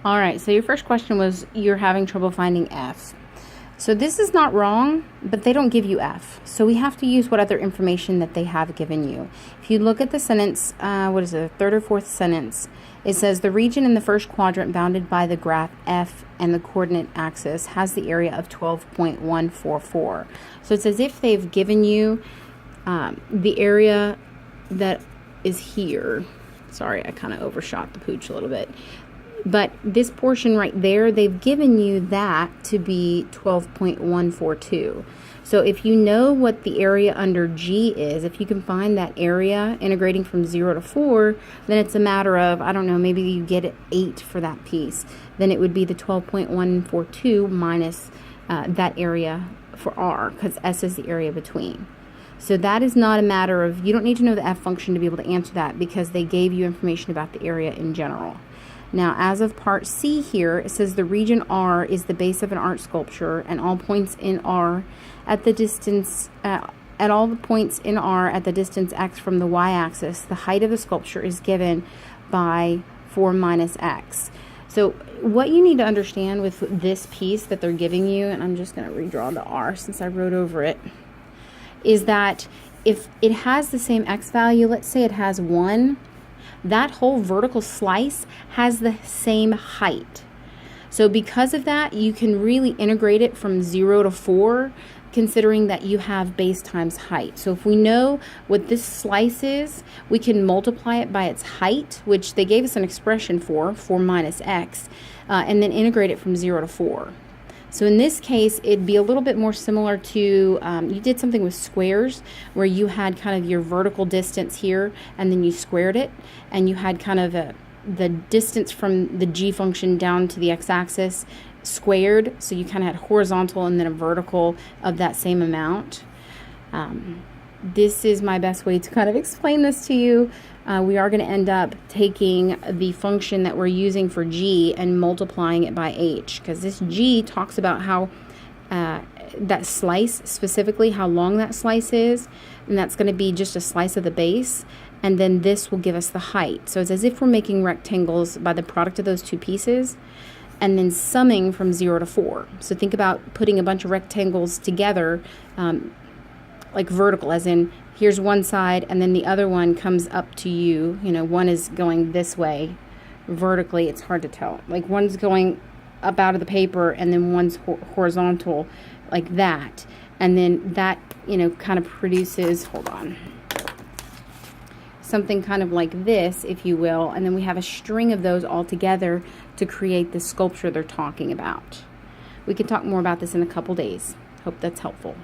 All right, so your first question was you're having trouble finding F. So this is not wrong, but they don't give you F. So we have to use what other information that they have given you. If you look at the sentence, what is it, third or fourth sentence, it says the region in the first quadrant bounded by the graph F and the coordinate axis has the area of 12.144. So it's as if they've given you the area that is here. Sorry, I kind of overshot the pooch a little bit. But this portion right there, they've given you that to be 12.142. So if you know what the area under G is, if you can find that area integrating from 0 to 4, then it's a matter of, I don't know, maybe you get 8 for that piece. Then it would be the 12.142 minus that area for R, because S is the area between. So that is not a matter of, you don't need to know the F function to be able to answer that, because they gave you information about the area in general. Now, as of part C here, it says the region R is the base of an art sculpture, and all points in R at the distance at all the points in R at the distance x from the y-axis, the height of the sculpture is given by 4 minus x. So what you need to understand with this piece that they're giving you, and I'm just going to redraw the R since I wrote over it, is that if it has the same x value, let's say it has 1, that whole vertical slice has the same height. So because of that, you can really integrate it from 0 to 4, considering that you have base times height. So if we know what this slice is, we can multiply it by its height, which they gave us an expression for 4 minus x, and then integrate it from 0 to 4. So in this case, it'd be a little bit more similar to, you did something with squares where you had kind of your vertical distance here and then you squared it, and you had kind of the distance from the G function down to the x-axis squared, so you kind of had horizontal and then a vertical of that same amount. This is my best way to kind of explain this to you. We are going to end up taking the function that we're using for G and multiplying it by H, because this G talks about how that slice, specifically how long that slice is, and that's going to be just a slice of the base, and then this will give us the height. So it's as if we're making rectangles by the product of those two pieces, and then summing from 0 to 4. So think about putting a bunch of rectangles together, like vertical, as in here's one side and then the other one comes up to you. You know, one is going this way vertically. It's hard to tell. Like one's going up out of the paper and then one's horizontal like that. And then that, you know, kind of produces, hold on, something kind of like this, if you will. And then we have a string of those all together to create the sculpture they're talking about. We can talk more about this in a couple days. Hope that's helpful.